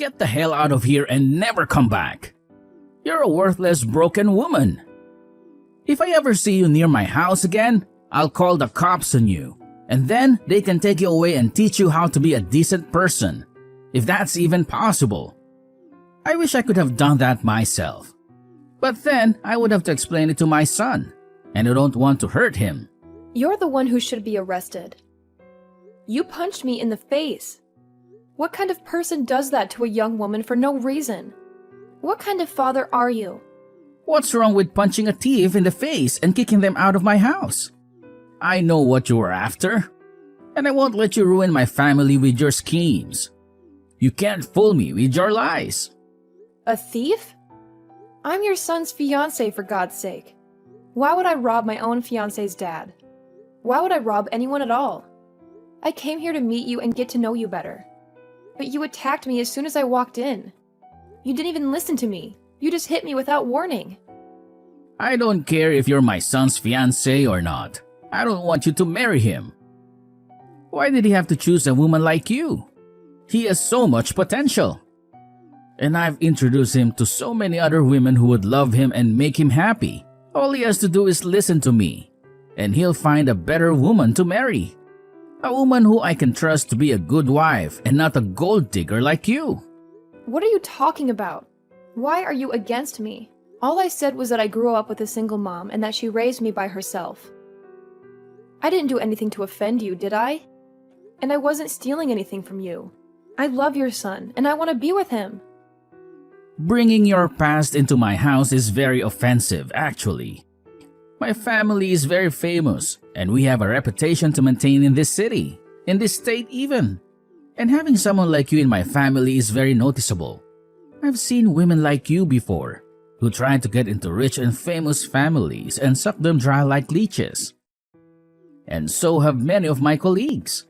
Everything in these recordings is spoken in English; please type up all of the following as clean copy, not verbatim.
Get the hell out of here and never come back. You're a worthless, broken woman. If I ever see you near my house again, I'll call the cops on you. And then they can take you away and teach you how to be a decent person. If that's even possible. I wish I could have done that myself. But then I would have to explain it to my son. And I don't want to hurt him. You're the one who should be arrested. You punched me in the face. What kind of person does that to a young woman for no reason? What kind of father are you? What's wrong with punching a thief in the face and kicking them out of my house? I know what you were after. And I won't let you ruin my family with your schemes. You can't fool me with your lies. A thief? I'm your son's fiancé, for God's sake. Why would I rob my own fiancé's dad? Why would I rob anyone at all? I came here to meet you and get to know you better. But you attacked me as soon as I walked in. You didn't even listen to me. You just hit me without warning. I don't care if you're my son's fiancé or not. I don't want you to marry him. Why did he have to choose a woman like you? He has so much potential. And I've introduced him to so many other women who would love him and make him happy. All he has to do is listen to me, and he'll find a better woman to marry. A woman who I can trust to be a good wife and not a gold digger like you. What are you talking about? Why are you against me? All I said was that I grew up with a single mom and that she raised me by herself. I didn't do anything to offend you, did I? And I wasn't stealing anything from you. I love your son, and I want to be with him. Bringing your past into my house is very offensive, actually. My family is very famous, and we have a reputation to maintain in this city, in this state even. And having someone like you in my family is very noticeable. I've seen women like you before, who try to get into rich and famous families and suck them dry like leeches. And so have many of my colleagues.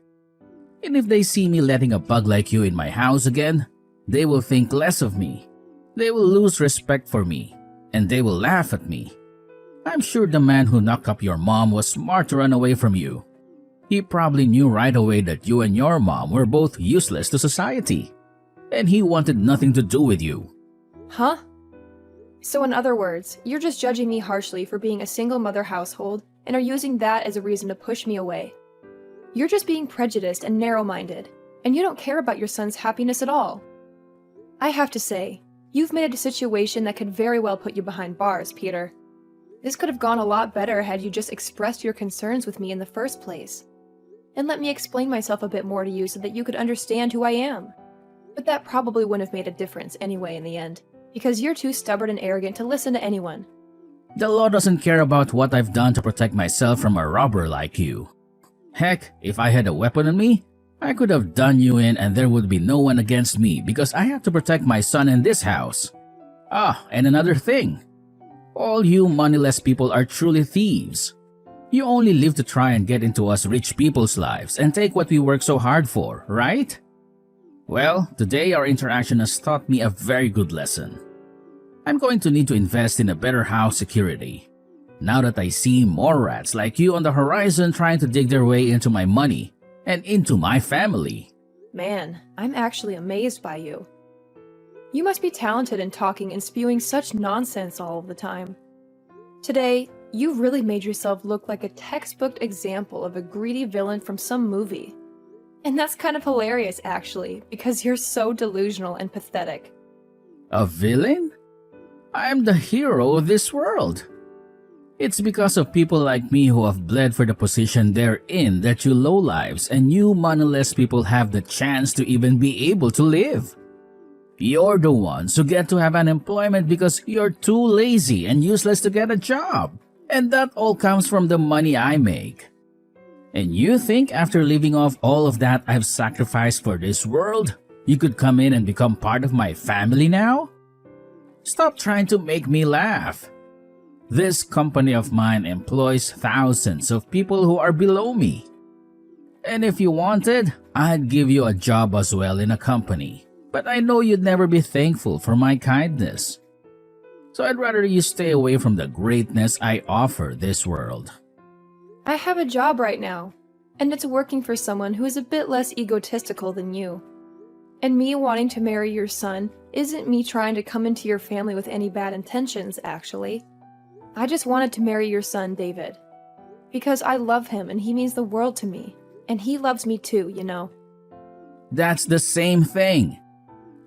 And if they see me letting a bug like you in my house again, they will think less of me. They will lose respect for me, and they will laugh at me. I'm sure the man who knocked up your mom was smart to run away from you. He probably knew right away that you and your mom were both useless to society, and he wanted nothing to do with you. Huh? So in other words, you're just judging me harshly for being a single mother household and are using that as a reason to push me away. You're just being prejudiced and narrow-minded, and you don't care about your son's happiness at all. I have to say, you've made a situation that could very well put you behind bars, Peter. This could have gone a lot better had you just expressed your concerns with me in the first place. And let me explain myself a bit more to you so that you could understand who I am. But that probably wouldn't have made a difference anyway in the end, because you're too stubborn and arrogant to listen to anyone. The law doesn't care about what I've done to protect myself from a robber like you. Heck, if I had a weapon on me, I could have done you in and there would be no one against me because I have to protect my son in this house. Ah, and another thing. All you moneyless people are truly thieves. You only live to try and get into us rich people's lives and take what we work so hard for, right? Well, today our interaction has taught me a very good lesson. I'm going to need to invest in a better house security. Now that I see more rats like you on the horizon trying to dig their way into my money and into my family. Man, I'm actually amazed by you. You must be talented in talking and spewing such nonsense all of the time. Today, you've really made yourself look like a textbook example of a greedy villain from some movie. And that's kind of hilarious, actually, because you're so delusional and pathetic. A villain? I'm the hero of this world. It's because of people like me who have bled for the position they're in that you lowlives and you moneyless people have the chance to even be able to live. You're the ones who get to have unemployment because you're too lazy and useless to get a job. And that all comes from the money I make. And you think after leaving off all of that I've sacrificed for this world, you could come in and become part of my family now? Stop trying to make me laugh. This company of mine employs thousands of people who are below me. And if you wanted, I'd give you a job as well in a company. But I know you'd never be thankful for my kindness. So I'd rather you stay away from the greatness I offer this world. I have a job right now, and it's working for someone who is a bit less egotistical than you. And me wanting to marry your son isn't me trying to come into your family with any bad intentions, actually. I just wanted to marry your son, David. Because I love him and he means the world to me. And he loves me too, you know. That's the same thing.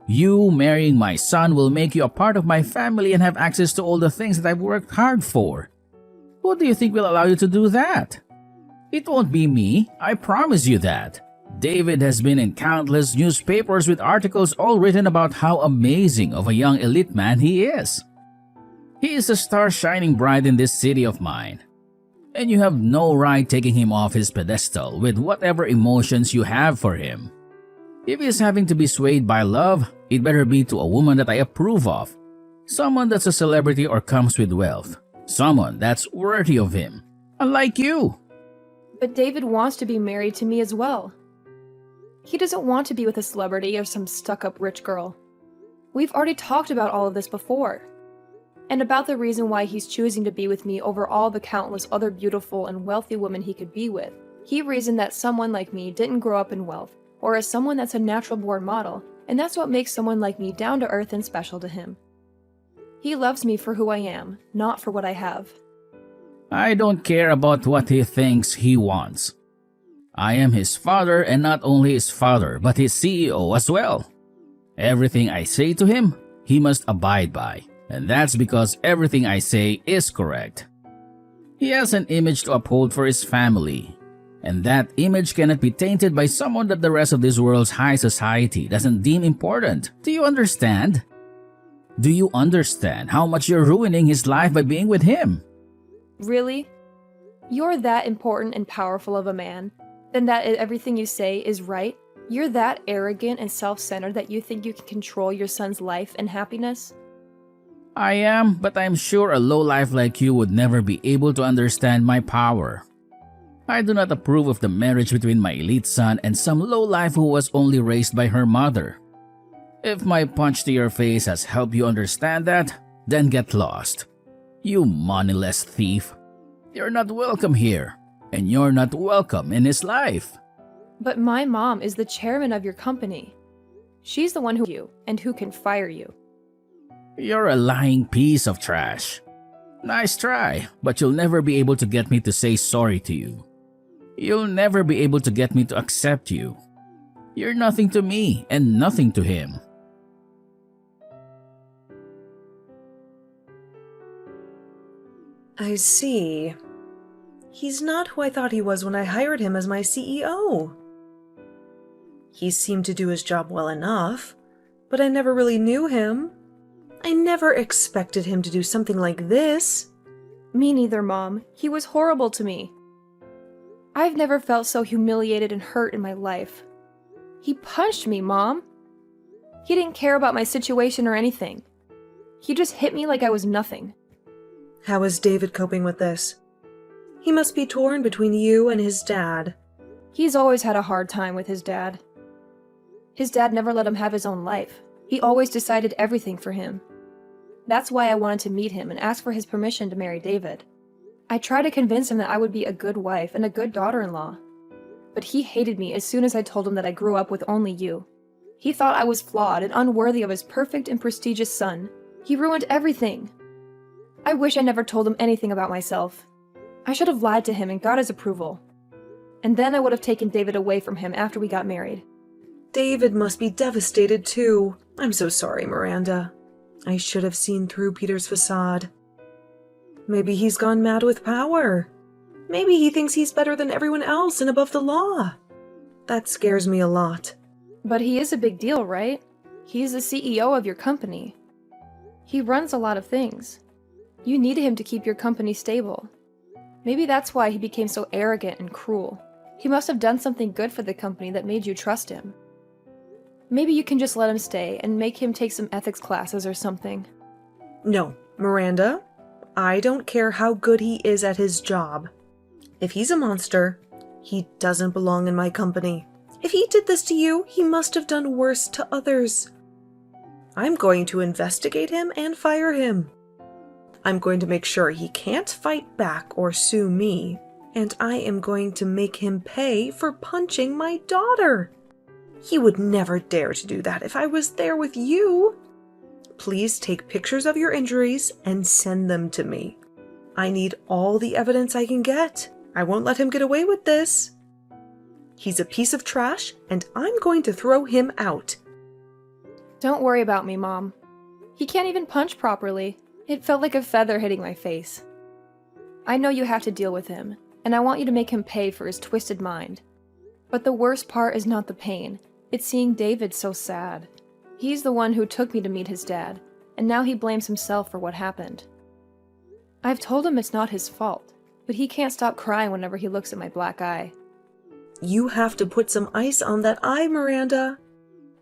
You marrying my son will make you a part of my family and have access to all the things that I've worked hard for. Who do you think will allow you to do that? It won't be me, I promise you that. David has been in countless newspapers with articles all written about how amazing of a young elite man he is. He is a star shining bright in this city of mine. And you have no right taking him off his pedestal with whatever emotions you have for him. If he is having to be swayed by love, it better be to a woman that I approve of. Someone that's a celebrity or comes with wealth. Someone that's worthy of him. Unlike you. But David wants to be married to me as well. He doesn't want to be with a celebrity or some stuck-up rich girl. We've already talked about all of this before. And about the reason why he's choosing to be with me over all the countless other beautiful and wealthy women he could be with. He reasoned that someone like me didn't grow up in wealth, or as someone that's a natural-born model, and that's what makes someone like me down to earth and special to him. He loves me for who I am, not for what I have. I don't care about what he thinks he wants. I am his father, and not only his father, but his CEO as well. Everything I say to him, he must abide by, and that's because everything I say is correct. He has an image to uphold for his family, and that image cannot be tainted by someone that the rest of this world's high society doesn't deem important. Do you understand? Do you understand how much you're ruining his life by being with him? Really? You're that important and powerful of a man? Then that everything you say is right? You're that arrogant and self-centered that you think you can control your son's life and happiness? I am, but I'm sure a lowlife like you would never be able to understand my power. I do not approve of the marriage between my elite son and some lowlife who was only raised by her mother. If my punch to your face has helped you understand that, then get lost. You moneyless thief. You're not welcome here. And you're not welcome in his life. But my mom is the chairman of your company. She's the one who can fire you. You're a lying piece of trash. Nice try, but you'll never be able to get me to say sorry to you. You'll never be able to get me to accept you. You're nothing to me and nothing to him. I see. He's not who I thought he was when I hired him as my CEO. He seemed to do his job well enough, but I never really knew him. I never expected him to do something like this. Me neither, Mom. He was horrible to me. I've never felt so humiliated and hurt in my life. He punched me, Mom. He didn't care about my situation or anything. He just hit me like I was nothing. How is David coping with this? He must be torn between you and his dad. He's always had a hard time with his dad. His dad never let him have his own life. He always decided everything for him. That's why I wanted to meet him and ask for his permission to marry David. I tried to convince him that I would be a good wife and a good daughter-in-law. But he hated me as soon as I told him that I grew up with only you. He thought I was flawed and unworthy of his perfect and prestigious son. He ruined everything. I wish I never told him anything about myself. I should have lied to him and got his approval. And then I would have taken David away from him after we got married. David must be devastated too. I'm so sorry, Miranda. I should have seen through Peter's facade. Maybe he's gone mad with power. Maybe he thinks he's better than everyone else and above the law. That scares me a lot. But he is a big deal, right? He's the CEO of your company. He runs a lot of things. You need him to keep your company stable. Maybe that's why he became so arrogant and cruel. He must have done something good for the company that made you trust him. Maybe you can just let him stay and make him take some ethics classes or something. No, Miranda. I don't care how good he is at his job. If he's a monster, he doesn't belong in my company. If he did this to you, he must have done worse to others. I'm going to investigate him and fire him. I'm going to make sure he can't fight back or sue me, and I am going to make him pay for punching my daughter. He would never dare to do that if I was there with you. Please take pictures of your injuries and send them to me. I need all the evidence I can get. I won't let him get away with this. He's a piece of trash, and I'm going to throw him out. Don't worry about me, Mom. He can't even punch properly. It felt like a feather hitting my face. I know you have to deal with him, and I want you to make him pay for his twisted mind. But the worst part is not the pain. It's seeing David so sad. He's the one who took me to meet his dad, and now he blames himself for what happened. I've told him it's not his fault, but he can't stop crying whenever he looks at my black eye. You have to put some ice on that eye, Miranda.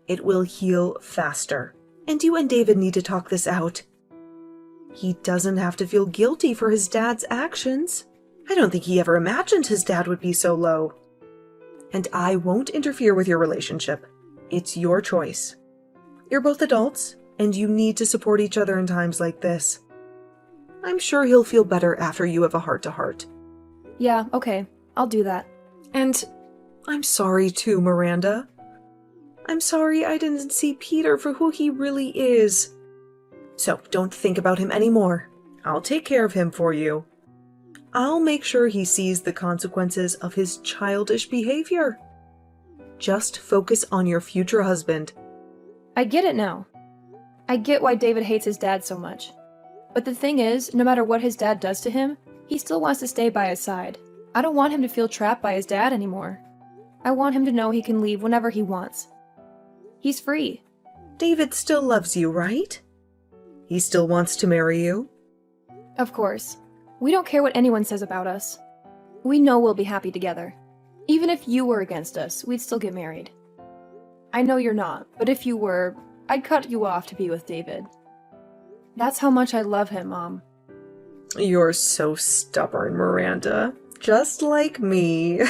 It will heal faster. And you and David need to talk this out. He doesn't have to feel guilty for his dad's actions. I don't think he ever imagined his dad would be so low. And I won't interfere with your relationship. It's your choice. You're both adults, and you need to support each other in times like this. I'm sure he'll feel better after you have a heart-to-heart. Yeah, okay. I'll do that. And I'm sorry too, Miranda. I'm sorry I didn't see Peter for who he really is. So don't think about him anymore. I'll take care of him for you. I'll make sure he sees the consequences of his childish behavior. Just focus on your future husband. I get it now. I get why David hates his dad so much. But the thing is, no matter what his dad does to him, he still wants to stay by his side. I don't want him to feel trapped by his dad anymore. I want him to know he can leave whenever he wants. He's free. David still loves you, right? He still wants to marry you? Of course. We don't care what anyone says about us. We know we'll be happy together. Even if you were against us, we'd still get married. I know you're not, but if you were, I'd cut you off to be with David. That's how much I love him, Mom. You're so stubborn, Miranda. Just like me.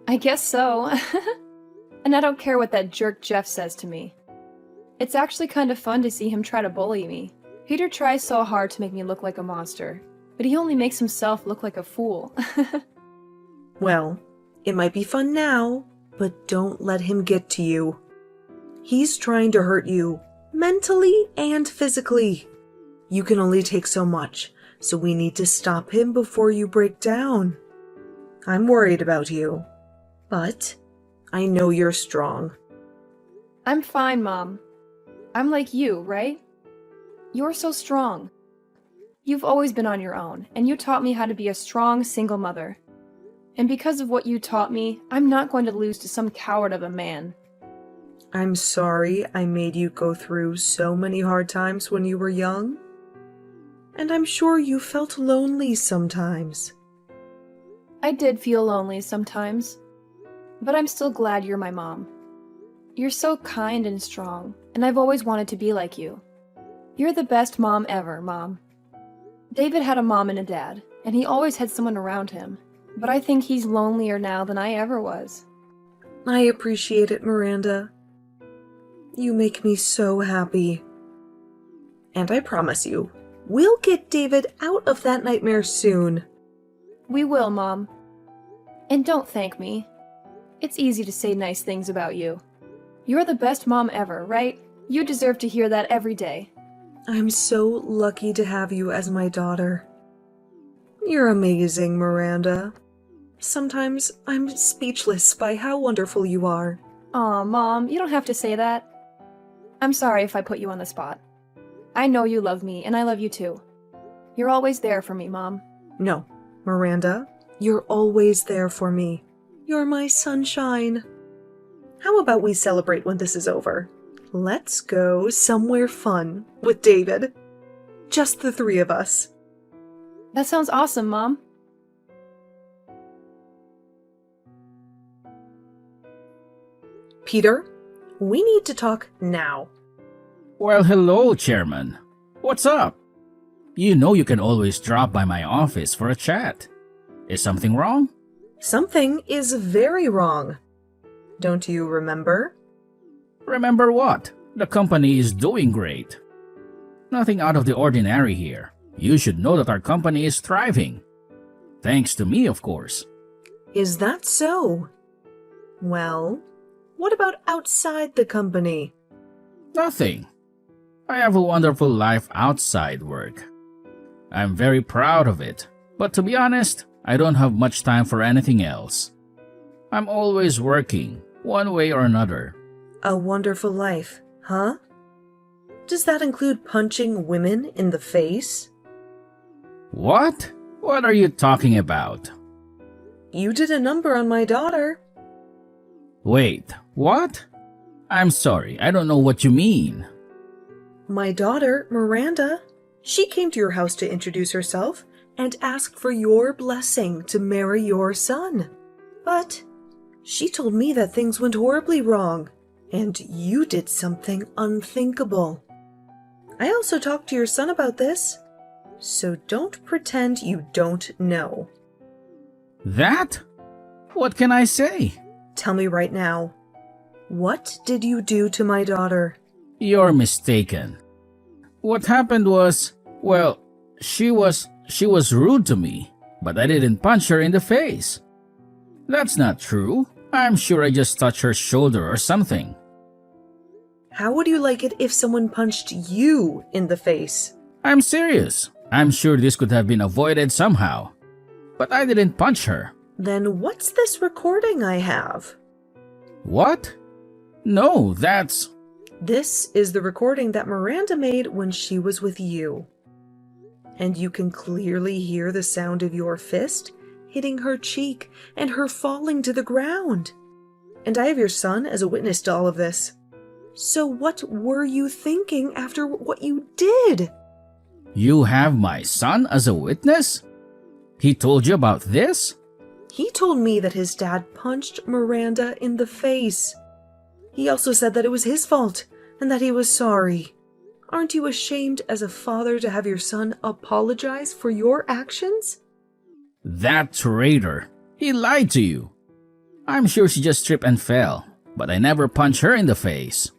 I guess so. And I don't care what that jerk Jeff says to me. It's actually kind of fun to see him try to bully me. Peter tries so hard to make me look like a monster, but he only makes himself look like a fool. Well, it might be fun now, but don't let him get to you. He's trying to hurt you, mentally and physically. You can only take so much, so we need to stop him before you break down. I'm worried about you, but I know you're strong. I'm fine, Mom. I'm like you, right? You're so strong. You've always been on your own, and you taught me how to be a strong single mother. And because of what you taught me, I'm not going to lose to some coward of a man. I'm sorry I made you go through so many hard times when you were young. And I'm sure you felt lonely sometimes. I did feel lonely sometimes, but I'm still glad you're my mom. You're so kind and strong, and I've always wanted to be like you. You're the best mom ever, Mom. David had a mom and a dad, and he always had someone around him, but I think he's lonelier now than I ever was. I appreciate it, Miranda. You make me so happy. And I promise you, we'll get David out of that nightmare soon. We will, Mom. And don't thank me. It's easy to say nice things about you. You're the best mom ever, right? You deserve to hear that every day. I'm so lucky to have you as my daughter. You're amazing, Miranda. Sometimes I'm speechless by how wonderful you are. Aw, Mom, you don't have to say that. I'm sorry if I put you on the spot. I know you love me, and I love you too. You're always there for me, Mom. No, Miranda, you're always there for me. You're my sunshine. How about we celebrate when this is over? Let's go somewhere fun with David. Just the three of us. That sounds awesome, Mom. Peter, we need to talk now. Well, hello, Chairman. What's up? You know you can always drop by my office for a chat. Is something wrong? Something is very wrong. Don't you remember? Remember what? The company is doing great. Nothing out of the ordinary here. You should know that our company is thriving. Thanks to me, of course. Is that so? Well, what about outside the company? Nothing. I have a wonderful life outside work. I'm very proud of it. But to be honest, I don't have much time for anything else. I'm always working, one way or another. A wonderful life, huh? Does that include punching women in the face? What? What are you talking about? You did a number on my daughter. Wait, what? I'm sorry, I don't know what you mean. My daughter, Miranda, she came to your house to introduce herself and ask for your blessing to marry your son. But she told me that things went horribly wrong, and you did something unthinkable. I also talked to your son about this, so don't pretend you don't know. That? What can I say? Tell me right now. What did you do to my daughter? You're mistaken. What happened was, well, she was rude to me, but I didn't punch her in the face. That's not true. I'm sure I just touched her shoulder or something. How would you like it if someone punched you in the face? I'm serious. I'm sure this could have been avoided somehow. But I didn't punch her. Then what's this recording I have? What? No, that's... This is the recording that Miranda made when she was with you. And you can clearly hear the sound of your fist hitting her cheek and her falling to the ground. And I have your son as a witness to all of this. So what were you thinking after what you did? You have my son as a witness? He told you about this? He told me that his dad punched Miranda in the face. He also said that it was his fault and that he was sorry. Aren't you ashamed as a father to have your son apologize for your actions? That traitor. He lied to you. I'm sure she just tripped and fell, but I never punched her in the face.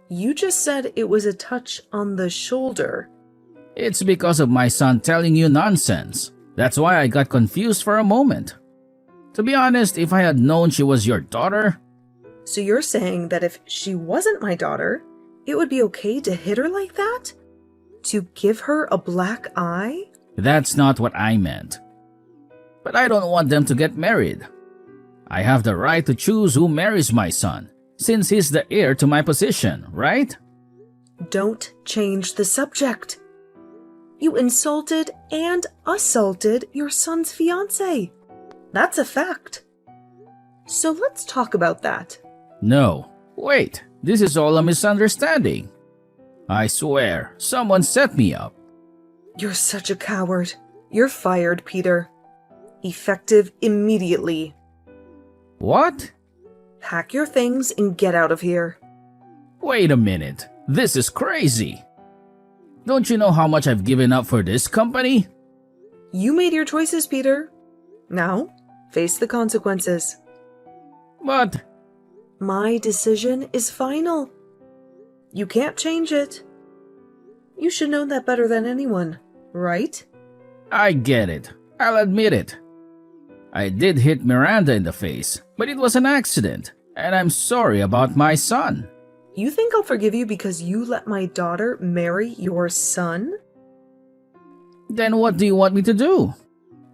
You just said it was a touch on the shoulder. It's because of my son telling you nonsense. That's why I got confused for a moment. To be honest, if I had known she was your daughter... So you're saying that if she wasn't my daughter, it would be okay to hit her like that? To give her a black eye? That's not what I meant. But I don't want them to get married. I have the right to choose who marries my son, since he's the heir to my position, right? Don't change the subject. You insulted and assaulted your son's fiancée. That's a fact. So let's talk about that. No, wait, this is all a misunderstanding. I swear, someone set me up. You're such a coward. You're fired, Peter. Effective immediately. What? Pack your things and get out of here. Wait a minute, this is crazy. Don't you know how much I've given up for this company? You made your choices, Peter. Now, face the consequences. But... My decision is final. You can't change it. You should know that better than anyone, right? I get it. I'll admit it. I did hit Miranda in the face, but it was an accident, and I'm sorry about my son. You think I'll forgive you because you let my daughter marry your son? Then what do you want me to do?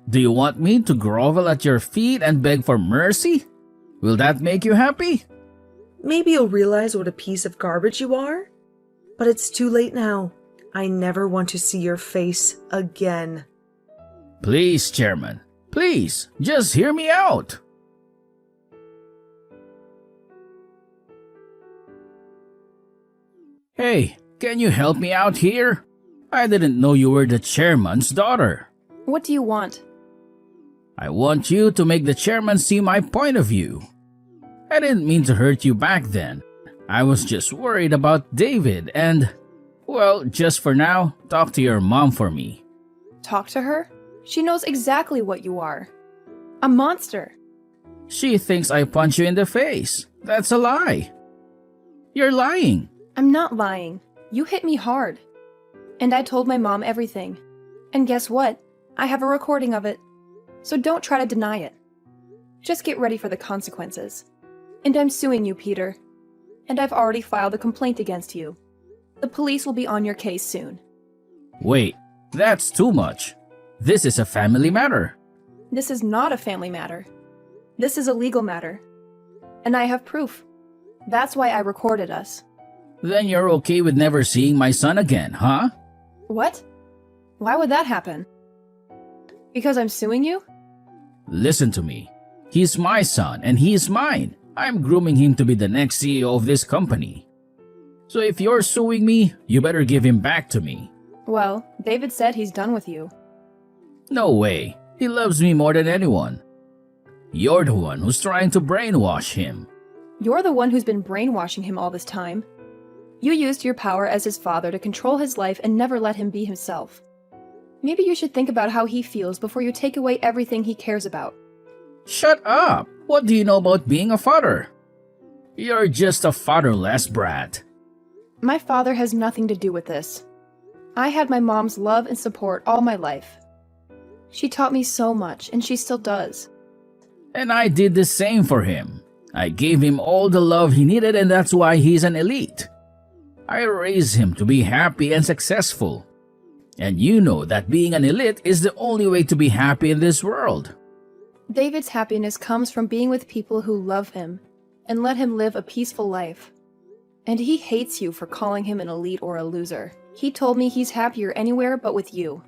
Do you want me to grovel at your feet and beg for mercy? Will that make you happy? Maybe you'll realize what a piece of garbage you are. But it's too late now. I never want to see your face again. Please, Chairman. Please, just hear me out. Hey, can you help me out here? I didn't know you were the chairman's daughter. What do you want? I want you to make the chairman see my point of view. I didn't mean to hurt you back then. I was just worried about David and, well, just for now, talk to your mom for me. Talk to her? She knows exactly what you are. A monster. She thinks I punch you in the face. That's a lie. You're lying. I'm not lying. You hit me hard. And I told my mom everything. And guess what? I have a recording of it. So don't try to deny it. Just get ready for the consequences. And I'm suing you, Peter. And I've already filed a complaint against you. The police will be on your case soon. Wait, that's too much. This is a family matter. This is not a family matter. This is a legal matter. And I have proof. That's why I recorded us. Then you're okay with never seeing my son again, huh? What? Why would that happen? Because I'm suing you? Listen to me. He's my son and he's mine. I'm grooming him to be the next CEO of this company. So if you're suing me, you better give him back to me. Well, David said he's done with you. No way. He loves me more than anyone. You're the one who's trying to brainwash him. You're the one who's been brainwashing him all this time. You used your power as his father to control his life and never let him be himself. Maybe you should think about how he feels before you take away everything he cares about. Shut up! What do you know about being a father? You're just a fatherless brat. My father has nothing to do with this. I had my mom's love and support all my life. She taught me so much, and she still does. And I did the same for him. I gave him all the love he needed, and that's why he's an elite. I raised him to be happy and successful. And you know that being an elite is the only way to be happy in this world. David's happiness comes from being with people who love him and let him live a peaceful life. And he hates you for calling him an elite or a loser. He told me he's happier anywhere but with you.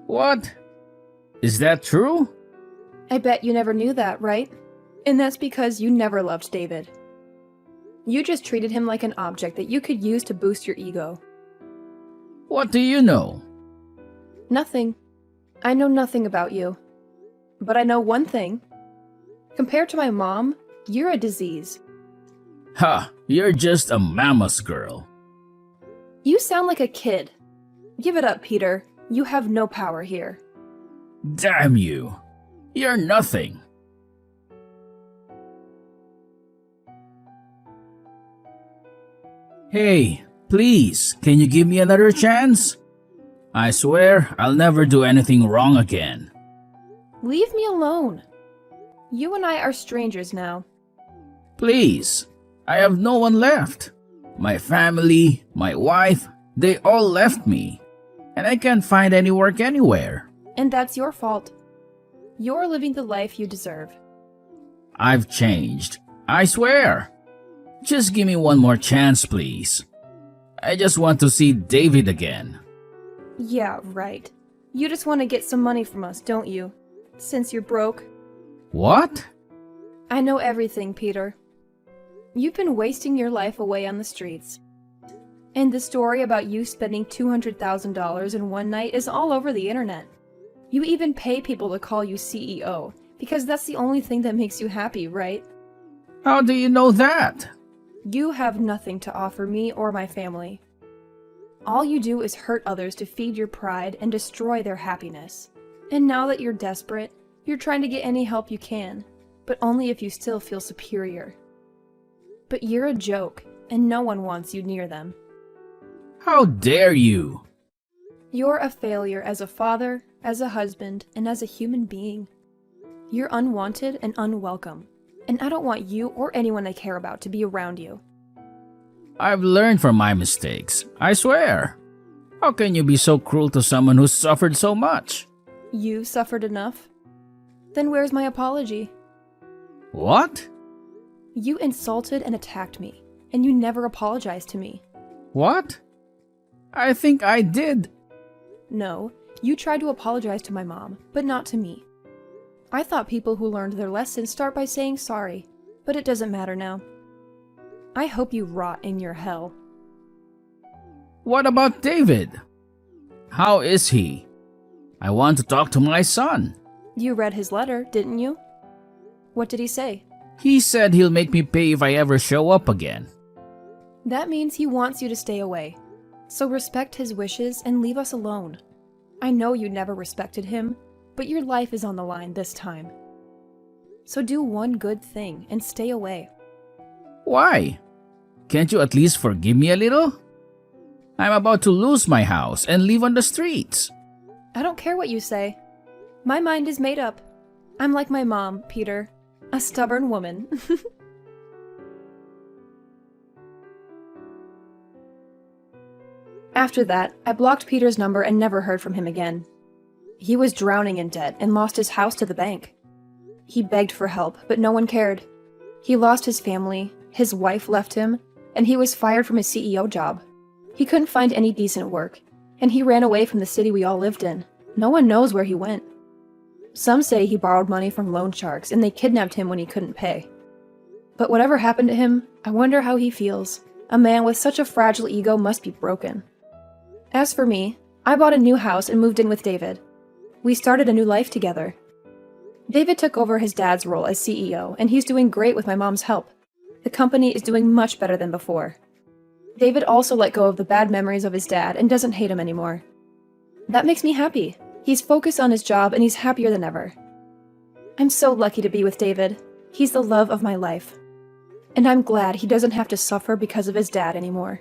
What? Is that true? I bet you never knew that, right? And that's because you never loved David. You just treated him like an object that you could use to boost your ego. What do you know? Nothing. I know nothing about you. But I know one thing. Compared to my mom, you're a disease. Ha! You're just a mama's girl. You sound like a kid. Give it up, Peter. You have no power here. Damn you! You're nothing. Hey, please, can you give me another chance? I swear I'll never do anything wrong again. Leave me alone. You and I are strangers now. Please, I have no one left. My family, my wife, they all left me. And I can't find any work anywhere. And that's your fault. You're living the life you deserve. I've changed. I swear. Just give me one more chance, please. I just want to see David again. Yeah, right. You just want to get some money from us, don't you? Since you're broke. What? I know everything, Peter. You've been wasting your life away on the streets. And the story about you spending $200,000 in one night is all over the internet. You even pay people to call you CEO, because that's the only thing that makes you happy, right? How do you know that? You have nothing to offer me or my family. All you do is hurt others to feed your pride and destroy their happiness. And now that you're desperate, you're trying to get any help you can, but only if you still feel superior. But you're a joke, and no one wants you near them. How dare you? You're a failure as a father, as a husband, and as a human being. You're unwanted and unwelcome, and I don't want you or anyone I care about to be around you. I've learned from my mistakes, I swear. How can you be so cruel to someone who's suffered so much? You suffered enough? Then where's my apology? What? You insulted and attacked me, and you never apologized to me. What? I think I did. No, you tried to apologize to my mom, but not to me. I thought people who learned their lessons start by saying sorry, but it doesn't matter now. I hope you rot in your hell. What about David? How is he? I want to talk to my son. You read his letter, didn't you? What did he say? He said he'll make me pay if I ever show up again. That means he wants you to stay away. So respect his wishes and leave us alone. I know you never respected him, but your life is on the line this time. So do one good thing and stay away. Why? Can't you at least forgive me a little? I'm about to lose my house and live on the streets. I don't care what you say. My mind is made up. I'm like my mom, Peter. A stubborn woman. After that, I blocked Peter's number and never heard from him again. He was drowning in debt and lost his house to the bank. He begged for help, but no one cared. He lost his family, his wife left him, and he was fired from his CEO job. He couldn't find any decent work, and he ran away from the city we all lived in. No one knows where he went. Some say he borrowed money from loan sharks and they kidnapped him when he couldn't pay. But whatever happened to him, I wonder how he feels. A man with such a fragile ego must be broken. As for me, I bought a new house and moved in with David. We started a new life together. David took over his dad's role as CEO, and he's doing great with my mom's help. The company is doing much better than before. David also let go of the bad memories of his dad and doesn't hate him anymore. That makes me happy. He's focused on his job and he's happier than ever. I'm so lucky to be with David. He's the love of my life. And I'm glad he doesn't have to suffer because of his dad anymore.